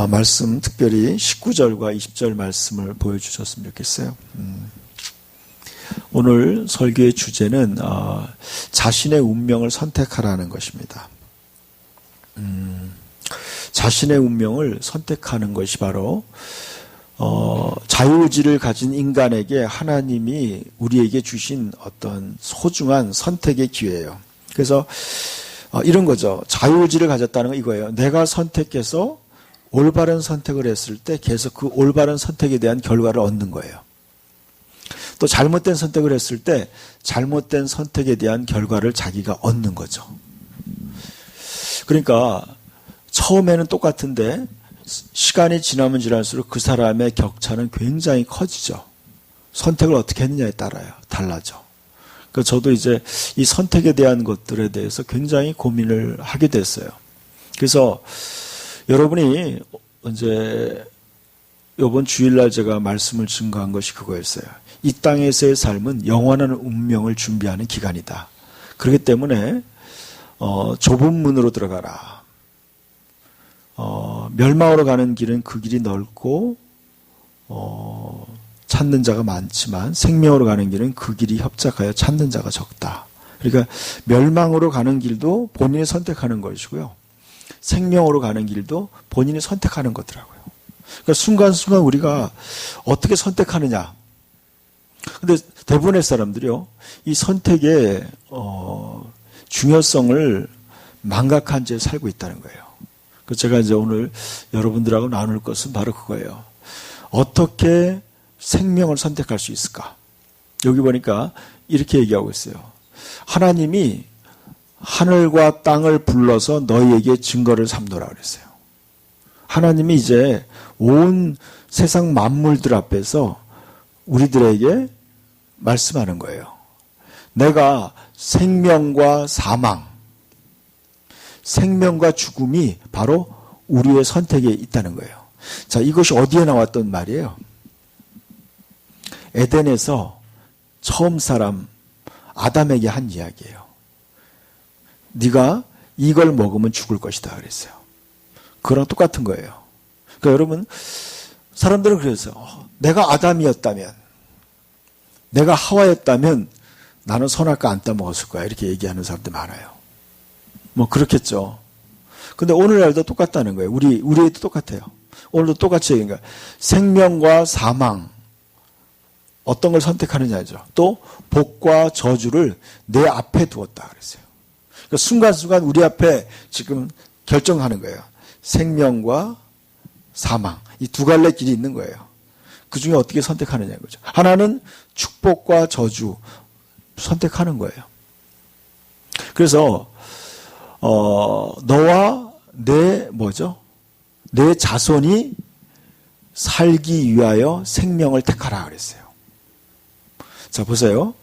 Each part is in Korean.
말씀 특별히 19절과 20절 말씀을 보여주셨으면 좋겠어요. 오늘 설교의 주제는 자신의 운명을 선택하라는 것입니다. 자신의 운명을 선택하는 것이 바로 자유의지를 가진 인간에게 하나님이 우리에게 주신 어떤 소중한 선택의 기회예요. 그래서 이런 거죠. 자유의지를 가졌다는 건 이거예요. 내가 선택해서 올바른 선택을 했을 때 계속 그 올바른 선택에 대한 결과를 얻는 거예요. 또 잘못된 선택을 했을 때 잘못된 선택에 대한 결과를 자기가 얻는 거죠. 그러니까 처음에는 똑같은데 시간이 지나면 지날수록 그 사람의 격차는 굉장히 커지죠. 선택을 어떻게 했느냐에 따라요. 달라져. 그래서 저도 이제 이 선택에 대한 것들에 대해서 굉장히 고민을 하게 됐어요. 그래서 여러분이 이제 이번 주일날 제가 말씀을 증거한 것이 그거였어요. 이 땅에서의 삶은 영원한 운명을 준비하는 기간이다. 그렇기 때문에 좁은 문으로 들어가라. 멸망으로 가는 길은 그 길이 넓고 찾는 자가 많지만 생명으로 가는 길은 그 길이 협착하여 찾는 자가 적다. 그러니까 멸망으로 가는 길도 본인이 선택하는 것이고요. 생명으로 가는 길도 본인이 선택하는 거더라고요. 그러니까 순간순간 우리가 어떻게 선택하느냐. 근데 대부분의 사람들이요, 이 선택의 중요성을 망각한 채 살고 있다는 거예요. 그래서 제가 이제 오늘 여러분들하고 나눌 것은 바로 그거예요. 어떻게 생명을 선택할 수 있을까? 여기 보니까 이렇게 얘기하고 있어요. 하나님이 하늘과 땅을 불러서 너희에게 증거를 삼노라 그랬어요. 하나님이 이제 온 세상 만물들 앞에서 우리들에게 말씀하는 거예요. 내가 생명과 사망, 생명과 죽음이 바로 우리의 선택에 있다는 거예요. 자, 이것이 어디에 나왔던 말이에요? 에덴에서 처음 사람 아담에게 한 이야기예요. 네가 이걸 먹으면 죽을 것이다 그랬어요. 그거랑 똑같은 거예요. 그러니까 여러분, 사람들은 그래서 내가 아담이었다면, 내가 하와였다면 나는 선악과 안 따먹었을 거야. 이렇게 얘기하는 사람들 많아요. 뭐 그렇겠죠. 근데 오늘날도 똑같다는 거예요. 우리에도 똑같아요. 오늘도 똑같이 얘기하는 거예요. 생명과 사망, 어떤 걸 선택하느냐죠. 또 복과 저주를 내 앞에 두었다 그랬어요. 그러니까 순간순간 우리 앞에 지금 결정하는 거예요. 생명과 사망, 이 두 갈래 길이 있는 거예요. 그 중에 어떻게 선택하느냐 이거죠. 하나는 축복과 저주 선택하는 거예요. 그래서 너와 내 자손이 살기 위하여 생명을 택하라 그랬어요. 자, 보세요.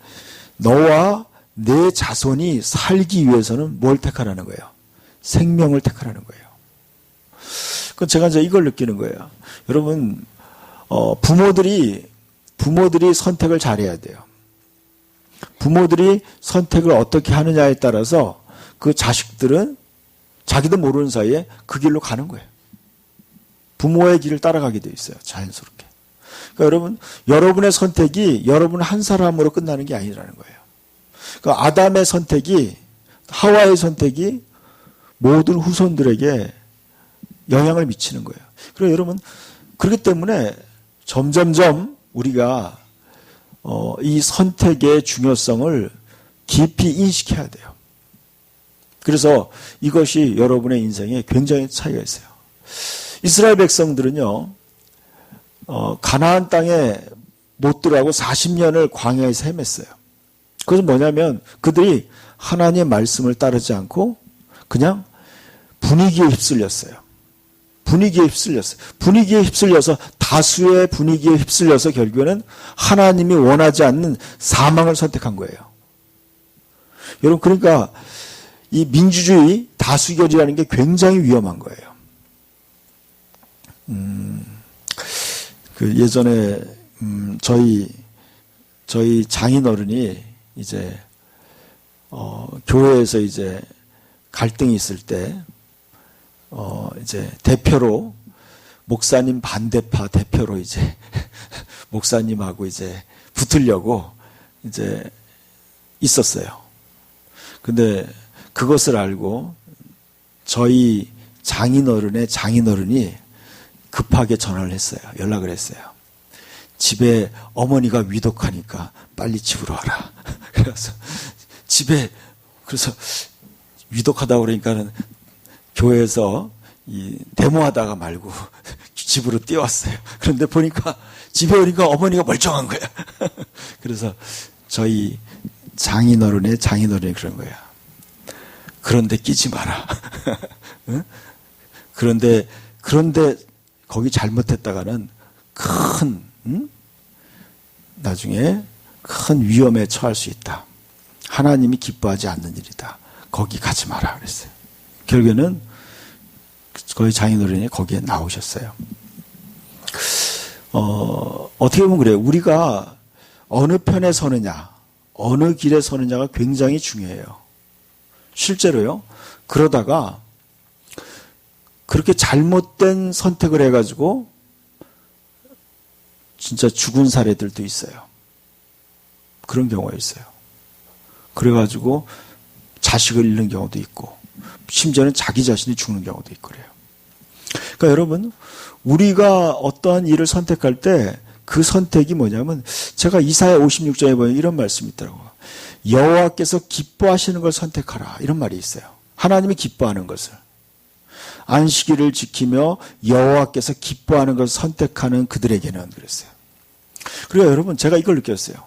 너와 내 자손이 살기 위해서는 뭘 택하라는 거예요? 생명을 택하라는 거예요. 그 제가 이제 이걸 느끼는 거예요. 여러분, 부모들이 선택을 잘해야 돼요. 부모들이 선택을 어떻게 하느냐에 따라서 그 자식들은 자기도 모르는 사이에 그 길로 가는 거예요. 부모의 길을 따라가게 돼 있어요. 자연스럽게. 그러니까 여러분, 여러분의 선택이 여러분 한 사람으로 끝나는 게 아니라는 거예요. 그러니까 아담의 선택이, 하와의 선택이 모든 후손들에게 영향을 미치는 거예요. 그래서 여러분, 그렇기 때문에 점점점 우리가 이 선택의 중요성을 깊이 인식해야 돼요. 그래서 이것이 여러분의 인생에 굉장히 차이가 있어요. 이스라엘 백성들은요, 가나안 땅에 못 들어가고 40년을 광야에서 헤맸어요. 그것은 뭐냐면 그들이 하나님의 말씀을 따르지 않고 그냥 분위기에 휩쓸렸어요. 분위기에 휩쓸려서 다수의 분위기에 휩쓸려서 결국에는 하나님이 원하지 않는 사망을 선택한 거예요. 여러분, 그러니까 이 민주주의 다수결이라는 게 굉장히 위험한 거예요. 그 예전에 저희 장인어른이 이제 교회에서 이제 갈등이 있을 때 이제 대표로 목사님 반대파 대표로 이제 목사님하고 이제 붙으려고 이제 있었어요. 근데 그것을 알고 저희 장인어른의 장인어른이 급하게 전화를 했어요. 연락을 했어요. 집에 어머니가 위독하니까 빨리 집으로 와라. 그래서 집에, 그래서 위독하다고 그러니까는 교회에서 데모하다가 말고 집으로 뛰어왔어요. 그런데 보니까 집에 오니까 어머니가 멀쩡한 거야. 그래서 저희 장인어른의 장인어른이 그런 거야. 그런데 끼지 마라. 응? 그런데 거기 잘못했다가는 큰 나중에 큰 위험에 처할 수 있다. 하나님이 기뻐하지 않는 일이다. 거기 가지 마라 그랬어요. 결국에는 거의 장인어른이 거기에 나오셨어요. 어떻게 보면 그래요. 우리가 어느 편에 서느냐, 어느 길에 서느냐가 굉장히 중요해요. 실제로요. 그러다가 그렇게 잘못된 선택을 해가지고 진짜 죽은 사례들도 있어요. 그런 경우가 있어요. 그래가지고 자식을 잃는 경우도 있고 심지어는 자기 자신이 죽는 경우도 있고 그래요. 그러니까 여러분, 우리가 어떠한 일을 선택할 때 그 선택이 뭐냐면, 제가 이사야 56장에 보면 이런 말씀이 있더라고요. 여호와께서 기뻐하시는 걸 선택하라, 이런 말이 있어요. 하나님이 기뻐하는 것을, 안식일을 지키며 여호와께서 기뻐하는 것을 선택하는 그들에게는 그랬어요. 그리고 여러분, 제가 이걸 느꼈어요.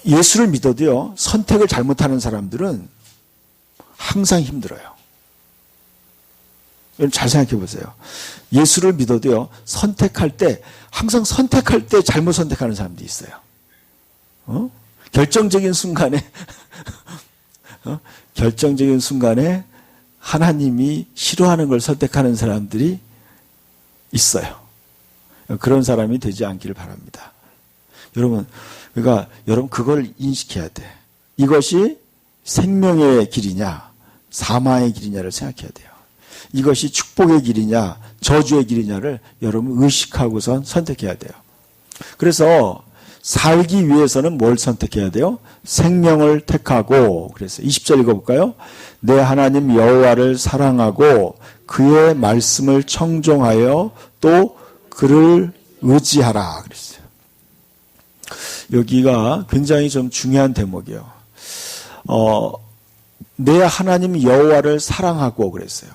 예수를 믿어도요, 선택을 잘못하는 사람들은 항상 힘들어요. 여러분 잘 생각해 보세요. 예수를 믿어도요, 항상 선택할 때 잘못 선택하는 사람도 있어요. 결정적인 순간에, 결정적인 순간에 하나님이 싫어하는 걸 선택하는 사람들이 있어요. 그런 사람이 되지 않기를 바랍니다. 여러분, 그러니까 여러분 그걸 인식해야 돼. 이것이 생명의 길이냐, 사망의 길이냐를 생각해야 돼요. 이것이 축복의 길이냐, 저주의 길이냐를 여러분 의식하고선 선택해야 돼요. 그래서 살기 위해서는 뭘 선택해야 돼요? 생명을 택하고, 그래서 20절 읽어볼까요? 내 하나님 여호와를 사랑하고 그의 말씀을 청종하여 또 그를 의지하라 그랬어요. 여기가 굉장히 좀 중요한 대목이에요. 내 하나님 여호와를 사랑하고 그랬어요.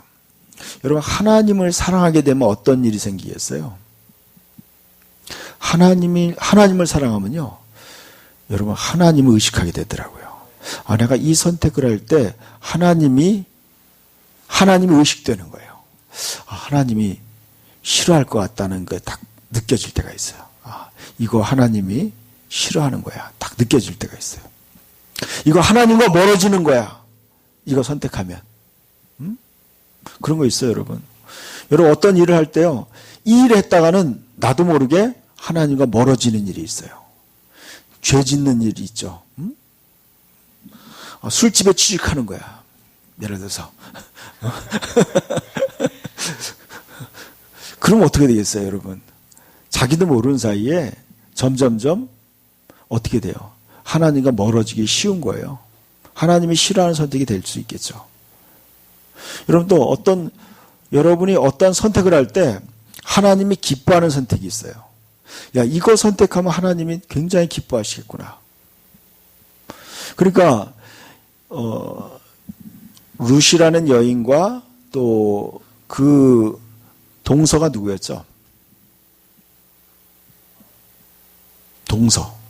여러분, 하나님을 사랑하게 되면 어떤 일이 생기겠어요? 하나님을 사랑하면요, 여러분, 하나님을 의식하게 되더라고요. 내가 이 선택을 할 때 하나님이 의식되는 거예요. 하나님이 싫어할 것 같다는 게 딱 느껴질 때가 있어요. 이거 하나님이 싫어하는 거야. 딱 느껴질 때가 있어요. 이거 하나님과 멀어지는 거야. 이거 선택하면. 그런 거 있어요, 여러분. 여러분, 어떤 일을 할 때요, 이 일을 했다가는 나도 모르게 하나님과 멀어지는 일이 있어요. 죄 짓는 일이 있죠. 술집에 취직하는 거야. 예를 들어서. 그럼 어떻게 되겠어요, 여러분? 자기도 모르는 사이에 점점점 어떻게 돼요? 하나님과 멀어지기 쉬운 거예요. 하나님이 싫어하는 선택이 될 수 있겠죠. 여러분, 또 여러분이 어떤 선택을 할 때 하나님이 기뻐하는 선택이 있어요. 야, 이거 선택하면 하나님이 굉장히 기뻐하시겠구나. 그러니까 룻이라는 여인과 또 그 동서가 누구였죠? 동서.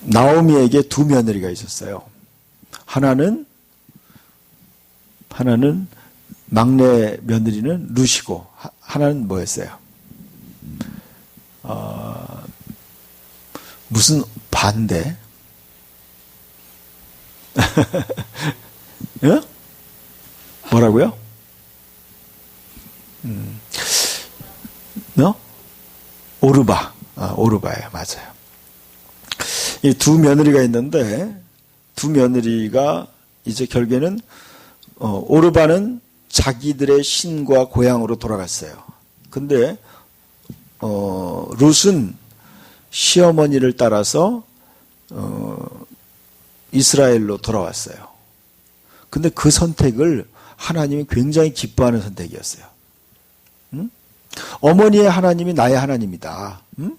나오미에게 두 며느리가 있었어요. 하나는 막내 며느리는 룻이고, 하나는 뭐였어요? 무슨 반대? 예? 뭐라고요? 오르바. 오르바예요. 맞아요. 이 두 며느리가 있는데 두 며느리가 이제 결국에는 오르반은 자기들의 신과 고향으로 돌아갔어요. 근데 룻은 시어머니를 따라서 이스라엘로 돌아왔어요. 근데 그 선택을 하나님이 굉장히 기뻐하는 선택이었어요. 응? 어머니의 하나님이 나의 하나님이다. 응?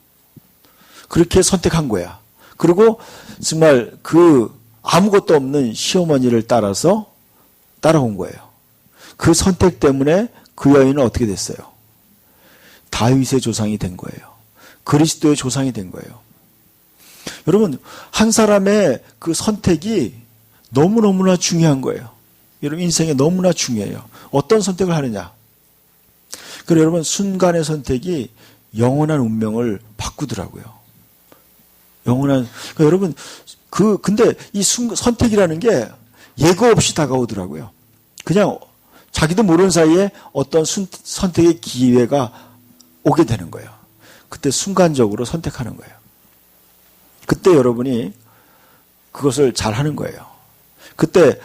그렇게 선택한 거야. 그리고 정말 그 아무것도 없는 시어머니를 따라서 따라온 거예요. 그 선택 때문에 그 여인은 어떻게 됐어요? 다윗의 조상이 된 거예요. 그리스도의 조상이 된 거예요. 여러분, 한 사람의 그 선택이 너무너무나 중요한 거예요. 여러분, 인생에 너무나 중요해요. 어떤 선택을 하느냐. 그래서 여러분, 순간의 선택이 영원한 운명을 바꾸더라고요. 영원한, 그러니까 여러분, 근데 이 선택이라는 게 예고 없이 다가오더라고요. 그냥 자기도 모르는 사이에 어떤 선택의 기회가 오게 되는 거예요. 그때 순간적으로 선택하는 거예요. 그때 여러분이 그것을 잘 하는 거예요. 그때,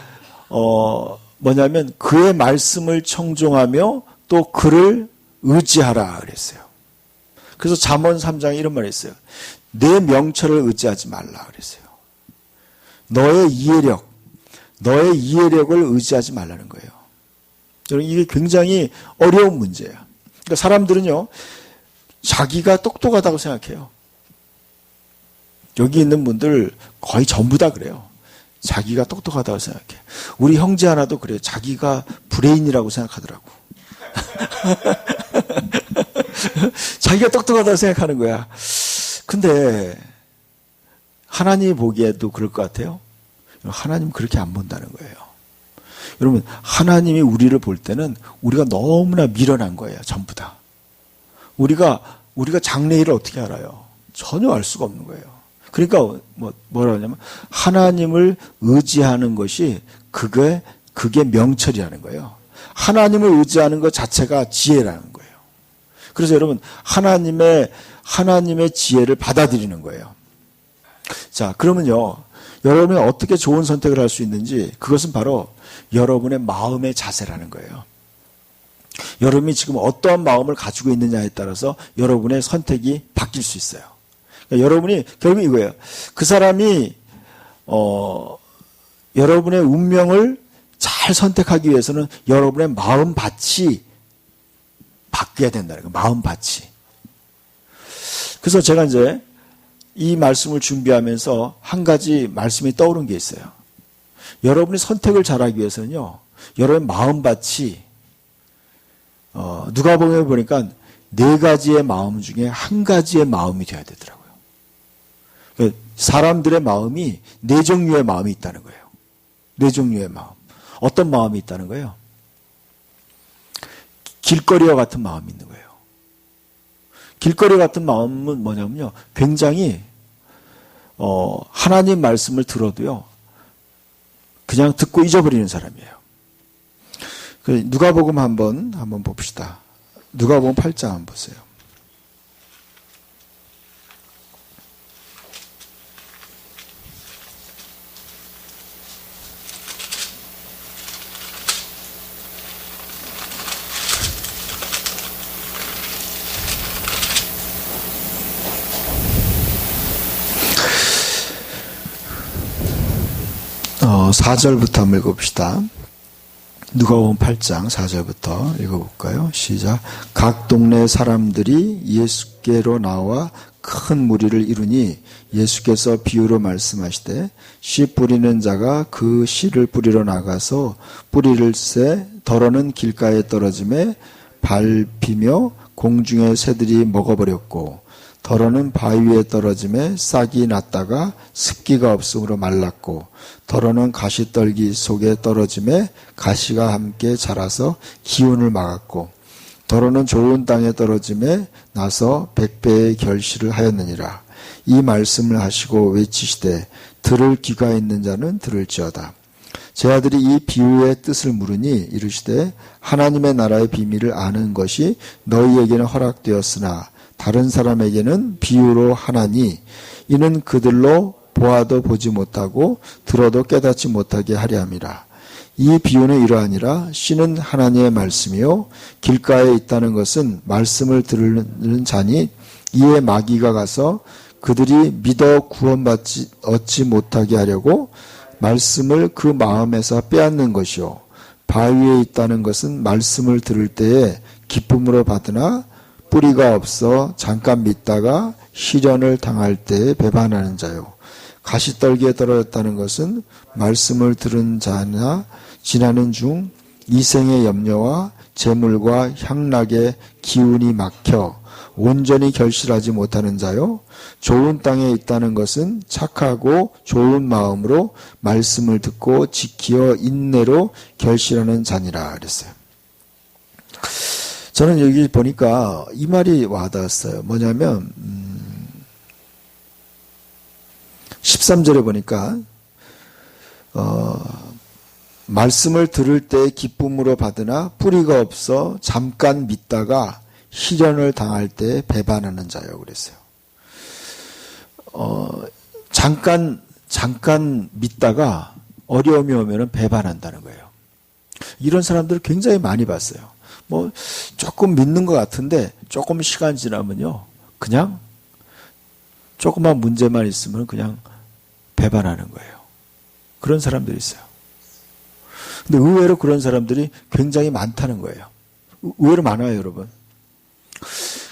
뭐냐면 그의 말씀을 청종하며 또 그를 의지하라 그랬어요. 그래서 잠언 3장에 이런 말이 있어요. 내 명철을 의지하지 말라 그랬어요. 너의 이해력을 의지하지 말라는 거예요. 여러분, 이게 굉장히 어려운 문제예요. 그러니까 사람들은요, 자기가 똑똑하다고 생각해요. 여기 있는 분들 거의 전부 다 그래요. 자기가 똑똑하다고 생각해. 우리 형제 하나도 그래요. 자기가 브레인이라고 생각하더라고. 자기가 똑똑하다고 생각하는 거야. 근데 하나님이 보기에도 그럴 것 같아요. 하나님 그렇게 안 본다는 거예요. 여러분, 하나님이 우리를 볼 때는 우리가 너무나 미련한 거예요. 전부 다. 우리가 장래일을 어떻게 알아요? 전혀 알 수가 없는 거예요. 그러니까 뭐라고 하냐면 하나님을 의지하는 것이 그게 명철이라는 거예요. 하나님을 의지하는 것 자체가 지혜라는 거예요. 그래서 여러분, 하나님의 지혜를 받아들이는 거예요. 자, 그러면요, 여러분이 어떻게 좋은 선택을 할 수 있는지, 그것은 바로 여러분의 마음의 자세라는 거예요. 여러분이 지금 어떠한 마음을 가지고 있느냐에 따라서 여러분의 선택이 바뀔 수 있어요. 그러니까 여러분이 결국 이거예요. 그 사람이 여러분의 운명을 잘 선택하기 위해서는 여러분의 마음밭이 바뀌어야 된다는 거예요. 마음밭이. 그래서 제가 이제 이 말씀을 준비하면서 한 가지 말씀이 떠오른 게 있어요. 여러분이 선택을 잘하기 위해서는요, 여러분의 마음밭이 누가복음에 보니까 4가지의 마음 중에 한 가지의 마음이 되어야 되더라고요. 그러니까 사람들의 마음이 4종류의 마음이 있다는 거예요. 4종류의 마음. 어떤 마음이 있다는 거예요? 길거리와 같은 마음이 있는 거예요. 길거리 같은 마음은 뭐냐면요, 굉장히 하나님 말씀을 들어도요, 그냥 듣고 잊어버리는 사람이에요. 누가복음 한번 봅시다. 누가복음 8장 한번 보세요. 어, 4절부터 한번 읽어봅시다. 누가복음 8장 4절부터 읽어볼까요? 시작. 각 동네 사람들이 예수께로 나와 큰 무리를 이루니 예수께서 비유로 말씀하시되 씨 뿌리는 자가 그 씨를 뿌리러 나가서 뿌리를 새 더러는 길가에 떨어짐에 밟히며 공중의 새들이 먹어버렸고 더러는 바위 위에 떨어짐에 싹이 났다가 습기가 없으므로 말랐고 더러는 가시떨기 속에 떨어짐에 가시가 함께 자라서 기운을 막았고 더러는 좋은 땅에 떨어짐에 나서 100배의 결실을 하였느니라. 이 말씀을 하시고 외치시되 들을 귀가 있는 자는 들을지어다. 제 아들이 이 비유의 뜻을 물으니 이르시되 하나님의 나라의 비밀을 아는 것이 너희에게는 허락되었으나 다른 사람에게는 비유로 하나니 이는 그들로 보아도 보지 못하고 들어도 깨닫지 못하게 하려 함이라. 이 비유는 이러하니라. 씨는 하나님의 말씀이요 길가에 있다는 것은 말씀을 들으는 자니 이에 마귀가 가서 그들이 믿어 구원받지 얻지 못하게 하려고 말씀을 그 마음에서 빼앗는 것이요 바위에 있다는 것은 말씀을 들을 때에 기쁨으로 받으나 뿌리가 없어 잠깐 믿다가 시련을 당할 때에 배반하는 자요. 가시떨기에 떨어졌다는 것은 말씀을 들은 자나 지나는 중 이생의 염려와 재물과 향락의 기운이 막혀 온전히 결실하지 못하는 자요. 좋은 땅에 있다는 것은 착하고 좋은 마음으로 말씀을 듣고 지키어 인내로 결실하는 자니라 그랬어요. 저는 여기 보니까 이 말이 와닿았어요. 뭐냐면 13절에 보니까 말씀을 들을 때 기쁨으로 받으나 뿌리가 없어 잠깐 믿다가 시련을 당할 때 배반하는 자요 그랬어요. 잠깐 믿다가 어려움이 오면 배반한다는 거예요. 이런 사람들을 굉장히 많이 봤어요. 뭐 조금 믿는 것 같은데 조금 시간 지나면요 그냥 조그만 문제만 있으면 그냥 배반하는 거예요. 그런 사람들이 있어요. 근데 의외로 그런 사람들이 굉장히 많다는 거예요. 의외로 많아요, 여러분.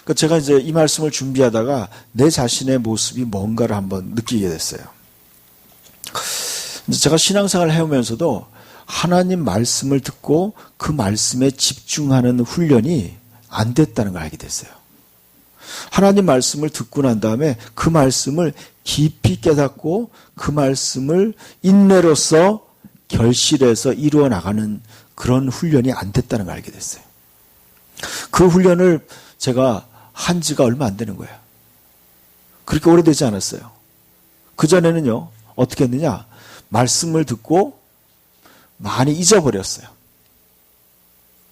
그러니까 제가 이제 이 말씀을 준비하다가 내 자신의 모습이 뭔가를 한번 느끼게 됐어요. 제가 신앙생활을 해오면서도 하나님 말씀을 듣고 그 말씀에 집중하는 훈련이 안 됐다는 걸 알게 됐어요. 하나님 말씀을 듣고 난 다음에 그 말씀을 깊이 깨닫고 그 말씀을 인내로서 결실해서 이루어 나가는 그런 훈련이 안 됐다는 걸 알게 됐어요. 그 훈련을 제가 한 지가 얼마 안 되는 거예요. 그렇게 오래되지 않았어요. 그전에는요, 어떻게 했느냐? 말씀을 듣고 많이 잊어버렸어요.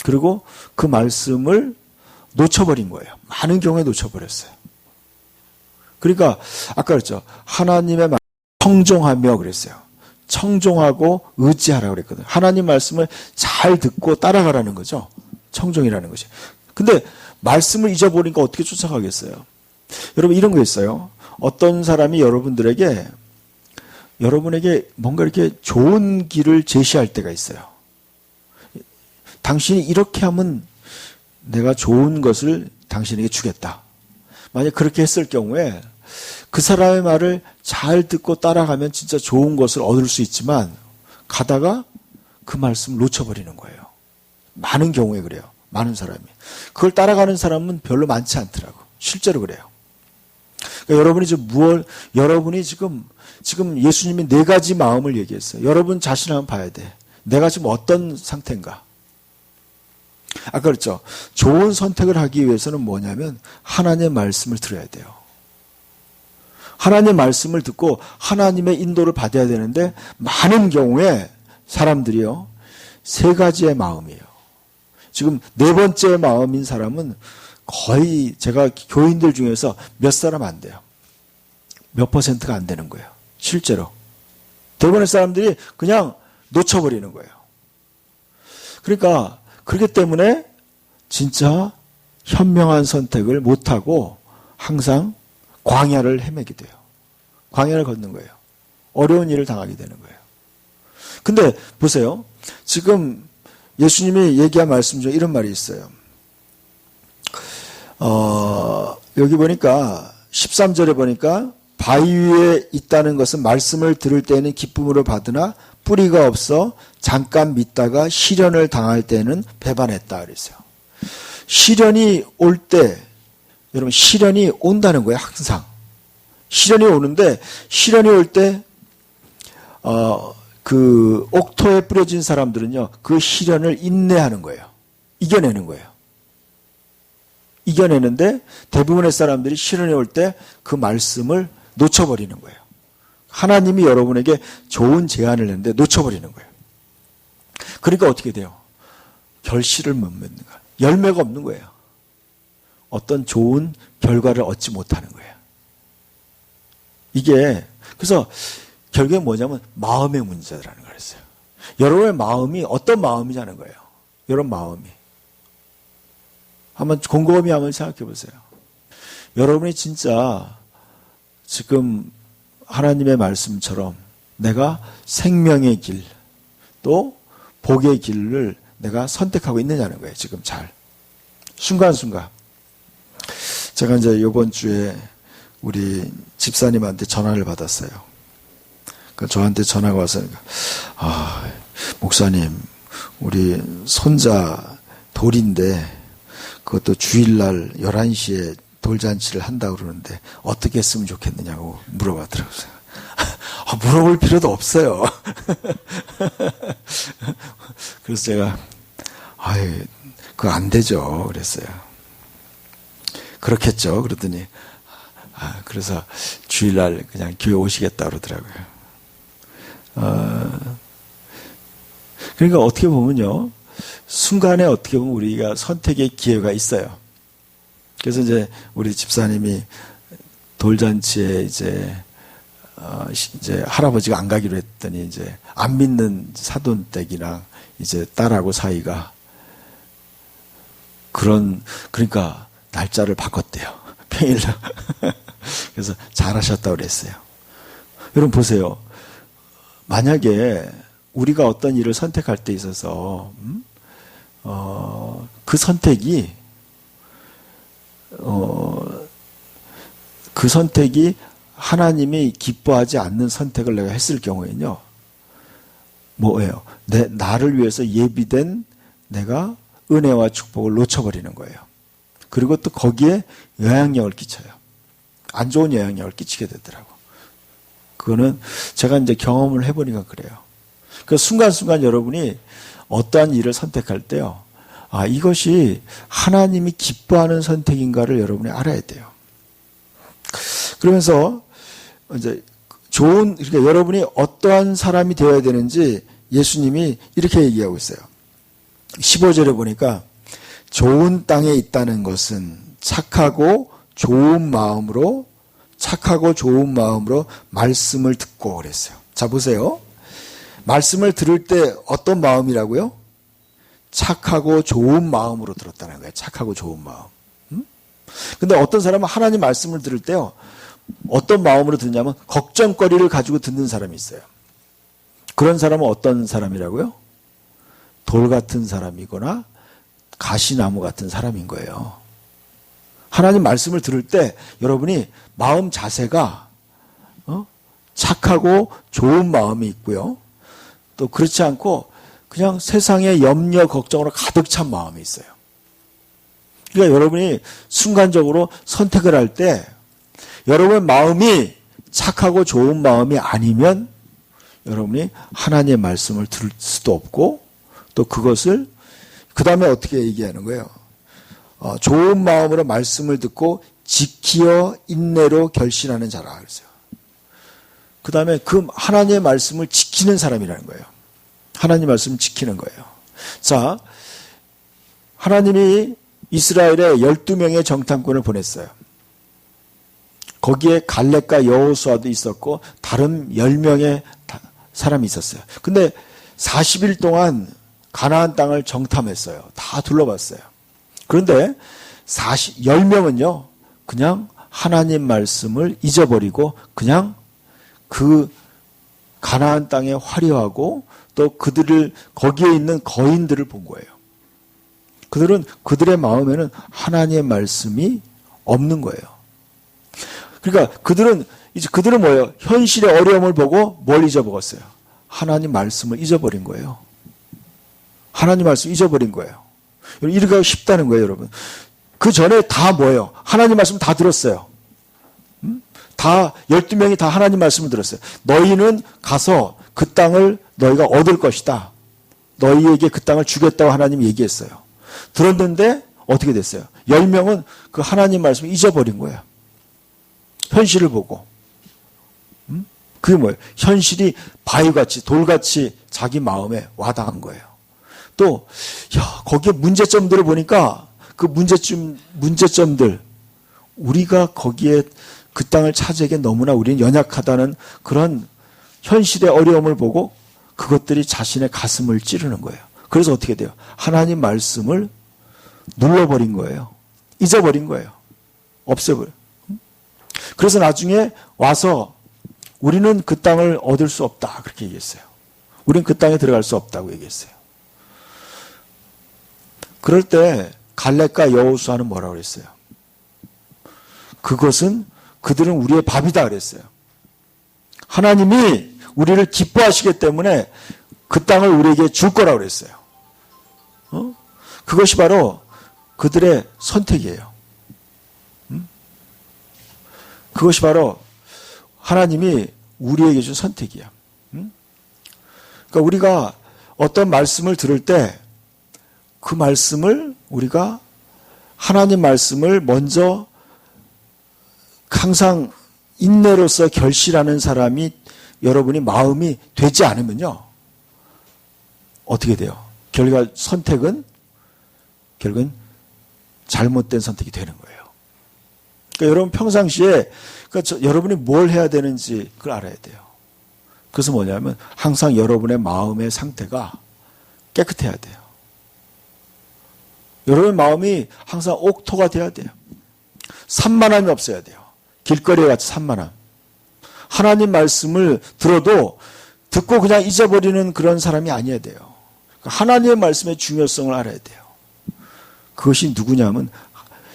그리고 그 말씀을 놓쳐버린 거예요. 많은 경우에 놓쳐버렸어요. 그러니까 아까 그랬죠. 하나님의 말씀 청종하며 그랬어요. 청종하고 의지하라고 그랬거든요. 하나님 말씀을 잘 듣고 따라가라는 거죠. 청종이라는 것이. 근데 말씀을 잊어버리니까 어떻게 쫓아가겠어요? 여러분 이런 거 있어요. 어떤 사람이 여러분에게 뭔가 이렇게 좋은 길을 제시할 때가 있어요. 당신이 이렇게 하면 내가 좋은 것을 당신에게 주겠다. 만약 그렇게 했을 경우에 그 사람의 말을 잘 듣고 따라가면 진짜 좋은 것을 얻을 수 있지만 가다가 그 말씀을 놓쳐버리는 거예요. 많은 경우에 그래요. 많은 사람이. 그걸 따라가는 사람은 별로 많지 않더라고. 실제로 그래요. 그러니까 여러분이 지금 예수님이 4가지 마음을 얘기했어요. 여러분 자신 한번 봐야 돼. 내가 지금 어떤 상태인가? 아까 그랬죠. 좋은 선택을 하기 위해서는 뭐냐면 하나님의 말씀을 들어야 돼요. 하나님의 말씀을 듣고 하나님의 인도를 받아야 되는데 많은 경우에 사람들이요. 3가지의 마음이에요. 지금 4번째 마음인 사람은 거의 제가 교인들 중에서 몇 사람 안 돼요. 몇 퍼센트가 안 되는 거예요. 실제로. 대부분의 사람들이 그냥 놓쳐버리는 거예요. 그러니까 그렇기 때문에 진짜 현명한 선택을 못하고 항상 광야를 헤매게 돼요. 광야를 걷는 거예요. 어려운 일을 당하게 되는 거예요. 근데 보세요. 지금 예수님이 얘기한 말씀 중에 이런 말이 있어요. 여기 보니까 13절에 보니까 바위 위에 있다는 것은 말씀을 들을 때는 기쁨으로 받으나 뿌리가 없어 잠깐 믿다가 시련을 당할 때는 배반했다 그랬어요. 시련이 올 때 여러분 시련이 온다는 거예요. 항상. 시련이 오는데 시련이 올 때 그 옥토에 뿌려진 사람들은요. 그 시련을 인내하는 거예요. 이겨내는 거예요. 이겨내는데 대부분의 사람들이 시련이 올 때 그 말씀을 놓쳐버리는 거예요. 하나님이 여러분에게 좋은 제안을 했는데 놓쳐버리는 거예요. 그러니까 어떻게 돼요? 결실을 못 맺는 거예요. 열매가 없는 거예요. 어떤 좋은 결과를 얻지 못하는 거예요. 이게 그래서 결국에 뭐냐면 마음의 문제라는 걸 했어요. 여러분의 마음이 어떤 마음이냐는 거예요. 여러분 마음이. 한번 곰곰이 한번 생각해 보세요. 여러분이 진짜 지금 하나님의 말씀처럼 내가 생명의 길, 또 복의 길을 내가 선택하고 있느냐는 거예요. 지금 잘. 순간순간. 제가 이제 이번 주에 우리 집사님한테 전화를 받았어요. 저한테 전화가 와서, 목사님, 우리 손자 돌인데, 그것도 주일날 11시에 돌잔치를 한다고 그러는데, 어떻게 했으면 좋겠느냐고 물어봤더라고요. 물어볼 필요도 없어요. 그래서 제가, 그거 안 되죠. 그랬어요. 그렇겠죠. 그러더니, 그래서 주일날 그냥 교회 오시겠다 그러더라고요. 그러니까 어떻게 보면요, 순간에 어떻게 보면 우리가 선택의 기회가 있어요. 그래서 이제 우리 집사님이 돌잔치에 이제 할아버지가 안 가기로 했더니 이제 안 믿는 사돈댁이랑 이제 딸하고 사이가 그러니까 날짜를 바꿨대요. 평일로. 그래서 잘하셨다고 그랬어요. 여러분 보세요. 만약에 우리가 어떤 일을 선택할 때 있어서 그 선택이 하나님이 기뻐하지 않는 선택을 내가 했을 경우에는요, 뭐예요? 나를 위해서 예비된 내가 은혜와 축복을 놓쳐버리는 거예요. 그리고 또 거기에 영향력을 끼쳐요. 안 좋은 영향력을 끼치게 되더라고. 그거는 제가 이제 경험을 해보니까 그래요. 그 순간순간 여러분이 어떠한 일을 선택할 때요, 이것이 하나님이 기뻐하는 선택인가를 여러분이 알아야 돼요. 그러면서 이제 그러니까 여러분이 어떠한 사람이 되어야 되는지 예수님이 이렇게 얘기하고 있어요. 15절에 보니까 좋은 땅에 있다는 것은 착하고 좋은 마음으로 말씀을 듣고 그랬어요. 자, 보세요. 말씀을 들을 때 어떤 마음이라고요? 착하고 좋은 마음으로 들었다는 거예요. 착하고 좋은 마음. 근데 어떤 사람은 하나님 말씀을 들을 때요, 어떤 마음으로 듣냐면 걱정거리를 가지고 듣는 사람이 있어요. 그런 사람은 어떤 사람이라고요? 돌 같은 사람이거나 가시나무 같은 사람인 거예요. 하나님 말씀을 들을 때 여러분이 마음 자세가 착하고 좋은 마음이 있고요, 또 그렇지 않고 그냥 세상의 염려 걱정으로 가득 찬 마음이 있어요. 그러니까 여러분이 순간적으로 선택을 할 때 여러분의 마음이 착하고 좋은 마음이 아니면 여러분이 하나님의 말씀을 들을 수도 없고, 또 그것을 그 다음에 어떻게 얘기하는 거예요? 좋은 마음으로 말씀을 듣고 지키어 인내로 결신하는 자라 그랬어요. 그 다음에 그 하나님의 말씀을 지키는 사람이라는 거예요. 하나님 말씀을 지키는 거예요. 자, 하나님이 이스라엘에 12명의 정탐꾼을 보냈어요. 거기에 갈렙과 여호수아도 있었고 다른 10명의 사람이 있었어요. 근데 40일 동안 가나안 땅을 정탐했어요. 다 둘러봤어요. 그런데 10명은요, 그냥 하나님 말씀을 잊어버리고 그냥 그 가나안 땅에 화려하고 또 거기에 있는 거인들을 본 거예요. 그들의 마음에는 하나님의 말씀이 없는 거예요. 그러니까 그들은 뭐예요? 현실의 어려움을 보고 뭘 잊어먹었어요? 하나님 말씀을 잊어버린 거예요. 하나님 말씀 잊어버린 거예요. 이렇게 하고 싶다는 거예요, 여러분. 그 전에 다 뭐예요? 하나님 말씀 다 들었어요. 다 12명이 다 하나님 말씀을 들었어요. 너희는 가서 그 땅을 너희가 얻을 것이다. 너희에게 그 땅을 주겠다고 하나님이 얘기했어요. 들었는데 어떻게 됐어요? 10명은 그 하나님 말씀을 잊어버린 거예요. 현실을 보고. 그게 뭐예요? 현실이 바위같이 돌같이 자기 마음에 와닿은 거예요. 또 거기에 문제점들을 보니까 그 문제점들, 우리가 거기에 그 땅을 차지하기에 너무나 우리는 연약하다는 그런 현실의 어려움을 보고 그것들이 자신의 가슴을 찌르는 거예요. 그래서 어떻게 돼요? 하나님 말씀을 눌러버린 거예요. 잊어버린 거예요. 없애버려. 그래서 나중에 와서 우리는 그 땅을 얻을 수 없다. 그렇게 얘기했어요. 우리는 그 땅에 들어갈 수 없다고 얘기했어요. 그럴 때 갈렙과 여호수아는 뭐라고 그랬어요? 그것은 그들은 우리의 밥이다 그랬어요. 하나님이 우리를 기뻐하시기 때문에 그 땅을 우리에게 줄 거라고 그랬어요. 그것이 바로 그들의 선택이에요. 그것이 바로 하나님이 우리에게 준 선택이야. 그러니까 우리가 어떤 말씀을 들을 때 그 말씀을 우리가 하나님 말씀을 먼저 항상 인내로서 결실하는 사람이 여러분이 마음이 되지 않으면요. 어떻게 돼요? 선택은 결국은 잘못된 선택이 되는 거예요. 그러니까 여러분 평상시에 여러분이 뭘 해야 되는지 그걸 알아야 돼요. 그래서 뭐냐면 항상 여러분의 마음의 상태가 깨끗해야 돼요. 여러분의 마음이 항상 옥토가 돼야 돼요. 산만함이 없어야 돼요. 길거리에 같이 산만함. 하나님 말씀을 들어도 듣고 그냥 잊어버리는 그런 사람이 아니어야 돼요. 하나님의 말씀의 중요성을 알아야 돼요. 그것이 누구냐면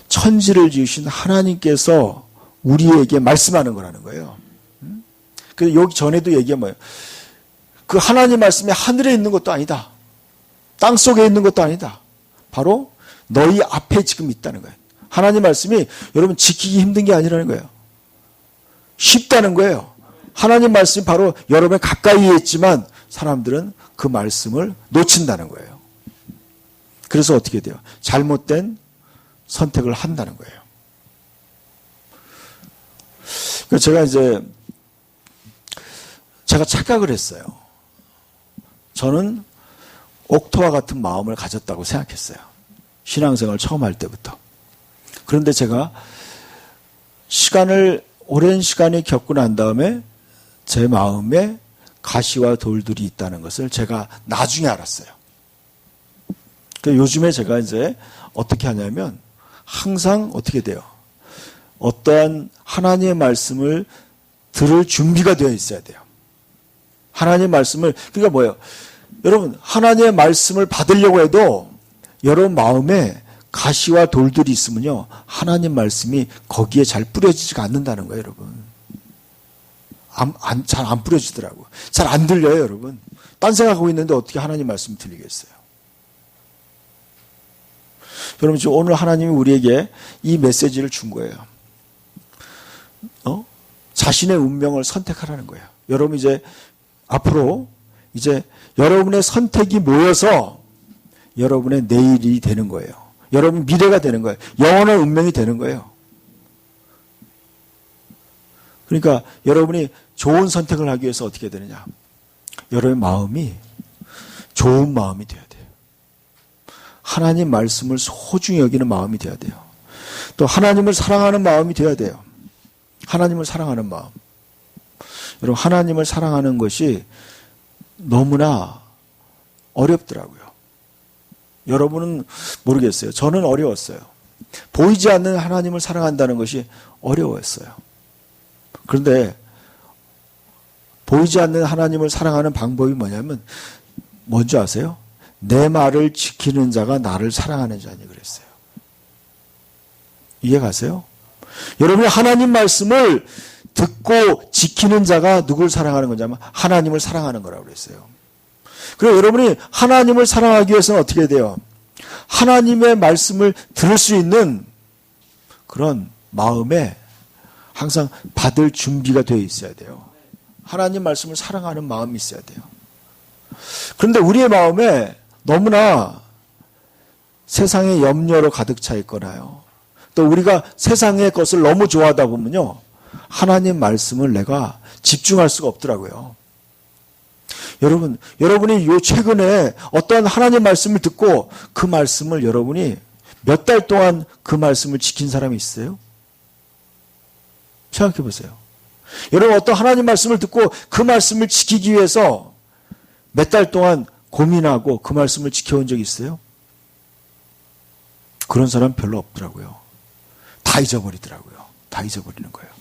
천지를 지으신 하나님께서 우리에게 말씀하는 거라는 거예요. 그래서 여기 전에도 얘기한 뭐예요? 그 하나님 말씀이 하늘에 있는 것도 아니다. 땅 속에 있는 것도 아니다. 바로 너희 앞에 지금 있다는 거예요. 하나님 말씀이 여러분 지키기 힘든 게 아니라는 거예요. 쉽다는 거예요. 하나님 말씀이 바로 여러분 가까이에 있지만 사람들은 그 말씀을 놓친다는 거예요. 그래서 어떻게 돼요? 잘못된 선택을 한다는 거예요. 그래서 제가 착각을 했어요. 저는 옥토와 같은 마음을 가졌다고 생각했어요. 신앙생활 처음 할 때부터. 그런데 제가 오랜 시간이 겪고 난 다음에 제 마음에 가시와 돌들이 있다는 것을 제가 나중에 알았어요. 요즘에 제가 어떻게 하냐면 항상 어떻게 돼요? 어떠한 하나님의 말씀을 들을 준비가 되어 있어야 돼요. 하나님의 말씀을, 그러니까 뭐예요? 여러분, 하나님의 말씀을 받으려고 해도 여러분 마음에 가시와 돌들이 있으면요, 하나님 말씀이 거기에 잘 뿌려지지가 않는다는 거예요, 여러분. 잘 안 뿌려지더라고요. 잘 안 들려요, 여러분. 딴 생각하고 있는데 어떻게 하나님 말씀 들리겠어요? 여러분, 지금 오늘 하나님이 우리에게 이 메시지를 준 거예요. 자신의 운명을 선택하라는 거예요. 여러분 앞으로 여러분의 선택이 모여서 여러분의 내일이 되는 거예요. 여러분 미래가 되는 거예요. 영원한 운명이 되는 거예요. 그러니까 여러분이 좋은 선택을 하기 위해서 어떻게 되느냐? 여러분의 마음이 좋은 마음이 돼야 돼요. 하나님 말씀을 소중히 여기는 마음이 돼야 돼요. 또 하나님을 사랑하는 마음이 돼야 돼요. 하나님을 사랑하는 마음. 여러분, 하나님을 사랑하는 것이 너무나 어렵더라고요. 여러분은 모르겠어요. 저는 어려웠어요. 보이지 않는 하나님을 사랑한다는 것이 어려웠어요. 그런데 보이지 않는 하나님을 사랑하는 방법이 뭐냐면 뭔지 아세요? 내 말을 지키는 자가 나를 사랑하는 자니 그랬어요. 이해가세요? 여러분이 하나님 말씀을 듣고 지키는 자가 누굴 사랑하는 거냐면 하나님을 사랑하는 거라고 그랬어요. 그리고 여러분이 하나님을 사랑하기 위해서는 어떻게 돼요? 하나님의 말씀을 들을 수 있는 그런 마음에 항상 받을 준비가 되어 있어야 돼요. 하나님 말씀을 사랑하는 마음이 있어야 돼요. 그런데 우리의 마음에 너무나 세상의 염려로 가득 차 있거나요. 또 우리가 세상의 것을 너무 좋아하다 보면요. 하나님 말씀을 내가 집중할 수가 없더라고요. 여러분이 최근에 어떤 하나님 말씀을 듣고 그 말씀을 여러분이 몇 달 동안 그 말씀을 지킨 사람이 있어요? 생각해 보세요. 여러분 어떤 하나님 말씀을 듣고 그 말씀을 지키기 위해서 몇 달 동안 고민하고 그 말씀을 지켜온 적 있어요? 그런 사람 별로 없더라고요. 다 잊어버리더라고요. 다 잊어버리는 거예요.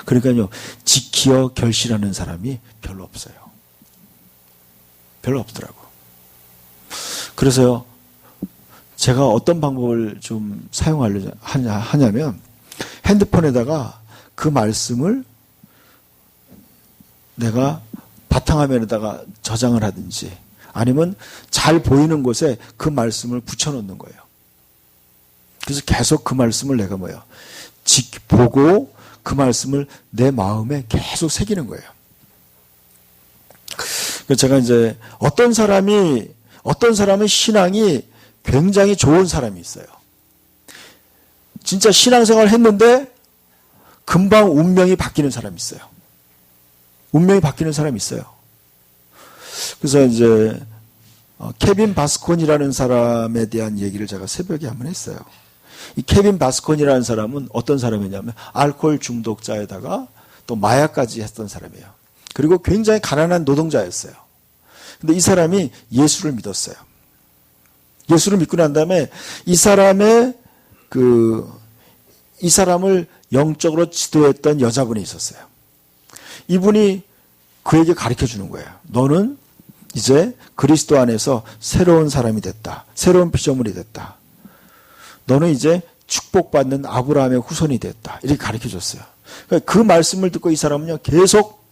그러니까요, 지키어 결실하는 사람이 별로 없어요. 별로 없더라고. 그래서요, 제가 어떤 방법을 좀 사용하려고 하냐면, 핸드폰에다가 그 말씀을 내가 바탕화면에다가 저장을 하든지, 아니면 잘 보이는 곳에 그 말씀을 붙여놓는 거예요. 그래서 계속 그 말씀을 내가 보고 그 말씀을 내 마음에 계속 새기는 거예요. 그래서 제가 이제 어떤 사람은 신앙이 굉장히 좋은 사람이 있어요. 진짜 신앙생활을 했는데 금방 운명이 바뀌는 사람이 있어요. 운명이 바뀌는 사람이 있어요. 그래서 이제 케빈 바스콘이라는 사람에 대한 얘기를 제가 새벽에 한번 했어요. 이 케빈 바스콘이라는 사람은 어떤 사람이냐면 알코올 중독자에다가 또 마약까지 했던 사람이에요. 그리고 굉장히 가난한 노동자였어요. 근데 이 사람이 예수를 믿었어요. 예수를 믿고 난 다음에 이 사람을 영적으로 지도했던 여자분이 있었어요. 이분이 그에게 가르쳐 주는 거예요. 너는 이제 그리스도 안에서 새로운 사람이 됐다. 새로운 피조물이 됐다. 너는 이제 축복받는 아브라함의 후손이 됐다. 이렇게 가르쳐 줬어요. 그 말씀을 듣고 이 사람은요, 계속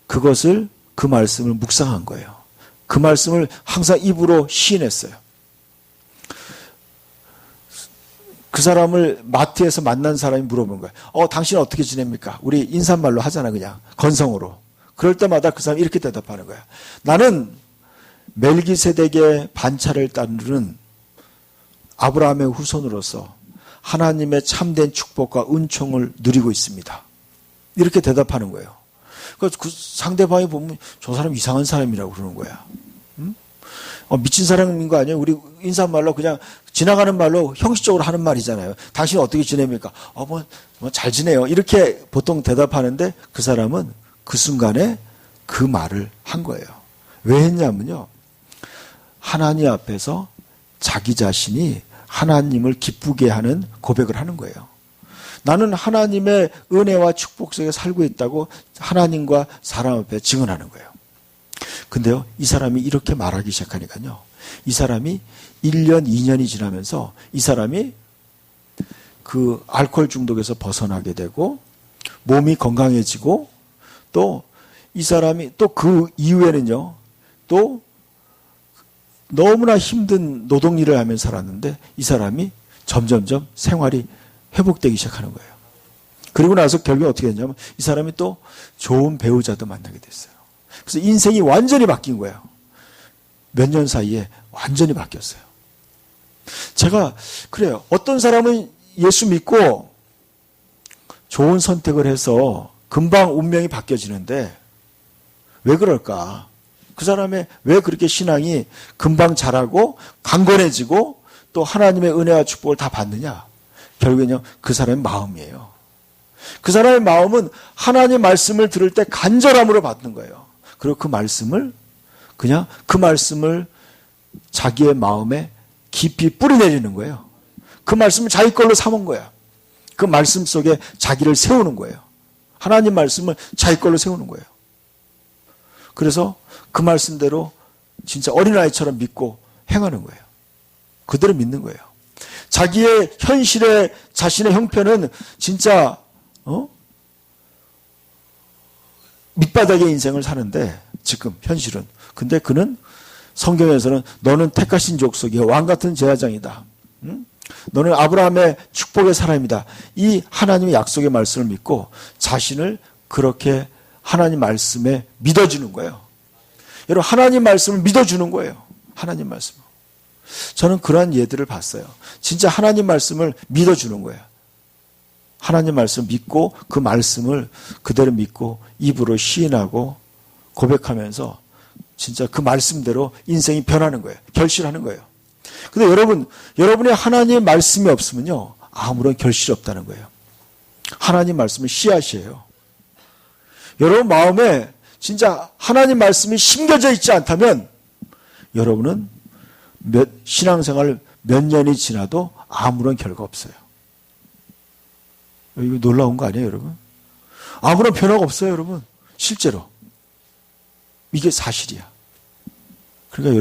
그 말씀을 묵상한 거예요. 그 말씀을 항상 입으로 시인했어요. 그 사람을 마트에서 만난 사람이 물어본 거예요. 당신은 어떻게 지냅니까? 우리 인사말로 하잖아, 그냥. 건성으로. 그럴 때마다 그 사람이 이렇게 대답하는 거야. 나는 멜기세덱의 반차를 따르는 아브라함의 후손으로서 하나님의 참된 축복과 은총을 누리고 있습니다. 이렇게 대답하는 거예요. 그 상대방이 보면 저 사람 이상한 사람이라고 그러는 거야. 미친 사람인 거 아니에요? 우리 인사말로 그냥 지나가는 말로 형식적으로 하는 말이잖아요. 당신은 어떻게 지냅니까? 잘 지내요. 이렇게 보통 대답하는데 그 사람은 그 순간에 그 말을 한 거예요. 왜 했냐면요, 하나님 앞에서 자기 자신이 하나님을 기쁘게 하는 고백을 하는 거예요. 나는 하나님의 은혜와 축복 속에 살고 있다고 하나님과 사람 앞에 증언하는 거예요. 근데요, 이 사람이 이렇게 말하기 시작하니까요, 이 사람이 1년, 2년이 지나면서 이 사람이 그 알코올 중독에서 벗어나게 되고 몸이 건강해지고, 또 이 사람이 또 그 이후에는요, 또 너무나 힘든 노동 일을 하면서 살았는데 이 사람이 점점점 생활이 회복되기 시작하는 거예요. 그리고 나서 결국 어떻게 됐냐면 이 사람이 또 좋은 배우자도 만나게 됐어요. 그래서 인생이 완전히 바뀐 거예요. 몇 년 사이에 완전히 바뀌었어요. 제가 그래요. 어떤 사람은 예수 믿고 좋은 선택을 해서 금방 운명이 바뀌어지는데 왜 그럴까? 그 사람의 왜 그렇게 신앙이 금방 자라고 강건해지고 또 하나님의 은혜와 축복을 다 받느냐? 결국엔요, 그 사람의 마음이에요. 그 사람의 마음은 하나님 말씀을 들을 때 간절함으로 받는 거예요. 그리고 그 말씀을 자기의 마음에 깊이 뿌리내리는 거예요. 그 말씀을 자기 걸로 삼은 거야. 그 말씀 속에 자기를 세우는 거예요. 하나님 말씀을 자기 걸로 세우는 거예요. 그래서 그 말씀대로 진짜 어린아이처럼 믿고 행하는 거예요. 그대로 믿는 거예요. 자기의 현실의 자신의 형편은 진짜 밑바닥의 인생을 사는데 지금 현실은. 근데 그는 성경에서는 너는 택하신 족속이야. 왕같은 제사장이다. 너는 아브라함의 축복의 사람이다. 이 하나님의 약속의 말씀을 믿고 자신을 그렇게 하나님 말씀에 믿어주는 거예요. 여러분, 하나님 말씀을 믿어주는 거예요. 하나님 말씀을. 저는 그러한 예들을 봤어요. 진짜 하나님 말씀을 믿어주는 거예요. 하나님 말씀을 믿고 그 말씀을 그대로 믿고 입으로 시인하고 고백하면서 진짜 그 말씀대로 인생이 변하는 거예요. 결실하는 거예요. 근데 여러분의 하나님의 말씀이 없으면요, 아무런 결실이 없다는 거예요. 하나님 말씀은 씨앗이에요. 여러분 마음에 진짜 하나님 말씀이 심겨져 있지 않다면 여러분은 신앙생활 몇 년이 지나도 아무런 결과 없어요. 이거 놀라운 거 아니에요, 여러분? 아무런 변화가 없어요, 여러분. 실제로. 이게 사실이야. 그러니까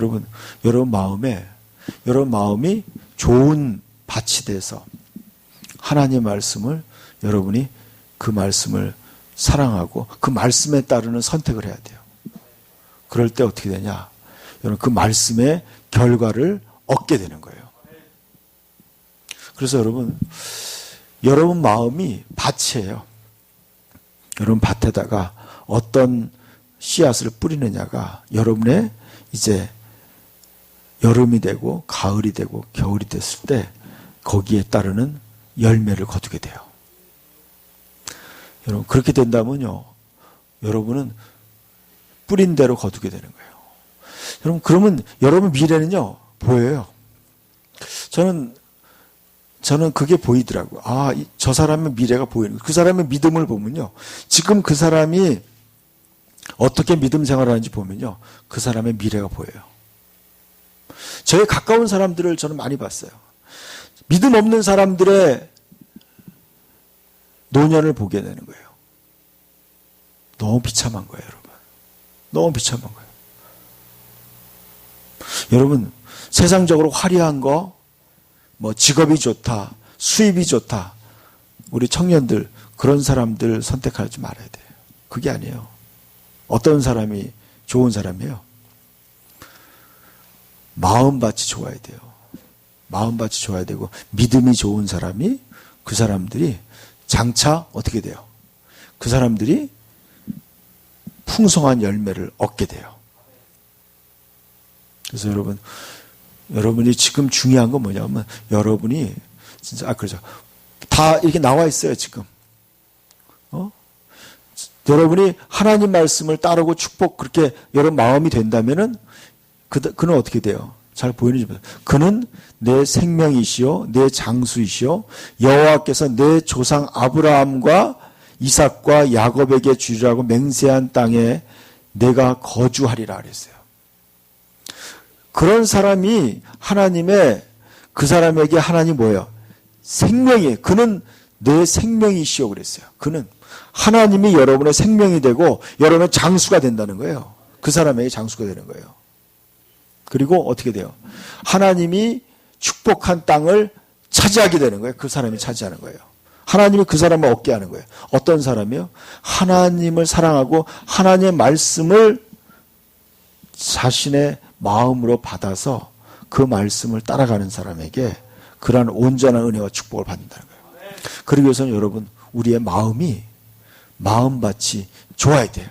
여러분 마음이 좋은 밭이 돼서 하나님의 말씀을 여러분이 그 말씀을 사랑하고 그 말씀에 따르는 선택을 해야 돼요. 그럴 때 어떻게 되냐? 여러분 그 말씀의 결과를 얻게 되는 거예요. 그래서 여러분 마음이 밭이에요. 여러분 밭에다가 어떤 씨앗을 뿌리느냐가 여러분의 이제 여름이 되고 가을이 되고 겨울이 됐을 때 거기에 따르는 열매를 거두게 돼요. 여러분 그렇게 된다면요. 여러분은 뿌린 대로 거두게 되는 거예요. 여러분 그러면 여러분 미래는요. 보여요. 저는 그게 보이더라고요. 저 사람의 미래가 보이는 거예요. 그 사람의 믿음을 보면요. 지금 그 사람이 어떻게 믿음 생활을 하는지 보면요. 그 사람의 미래가 보여요. 저에 가까운 사람들을 저는 많이 봤어요. 믿음 없는 사람들의 노년을 보게 되는 거예요. 너무 비참한 거예요, 여러분. 너무 비참한 거예요. 여러분, 세상적으로 화려한 거, 직업이 좋다, 수입이 좋다, 우리 청년들, 그런 사람들 선택하지 말아야 돼요. 그게 아니에요. 어떤 사람이 좋은 사람이에요? 마음밭이 좋아야 돼요. 마음밭이 좋아야 되고 믿음이 좋은 사람이 그 사람들이 장차 어떻게 돼요? 그 사람들이 풍성한 열매를 얻게 돼요. 그래서 여러분이 지금 중요한 건 뭐냐면 여러분이 진짜 그렇죠. 다 이렇게 나와 있어요, 지금. 여러분이 하나님 말씀을 따르고 축복 그렇게 여러분 마음이 된다면은 그는 어떻게 돼요? 잘 보이는지 보세요. 그는 내 생명이시요 내 장수이시요 여호와께서 내 조상 아브라함과 이삭과 야곱에게 주리라고 맹세한 땅에 내가 거주하리라 그랬어요. 그런 사람이 그 사람에게 하나님 뭐예요? 생명이에요. 그는 내 생명이시요 그랬어요. 그는 하나님이 여러분의 생명이 되고 여러분의 장수가 된다는 거예요. 그 사람에게 장수가 되는 거예요. 그리고 어떻게 돼요? 하나님이 축복한 땅을 차지하게 되는 거예요. 그 사람이 차지하는 거예요. 하나님이 그 사람을 얻게 하는 거예요. 어떤 사람이요? 하나님을 사랑하고 하나님의 말씀을 자신의 마음으로 받아서 그 말씀을 따라가는 사람에게 그러한 온전한 은혜와 축복을 받는다는 거예요. 그러기 위해서는 여러분 우리의 마음밭이 좋아야 돼요.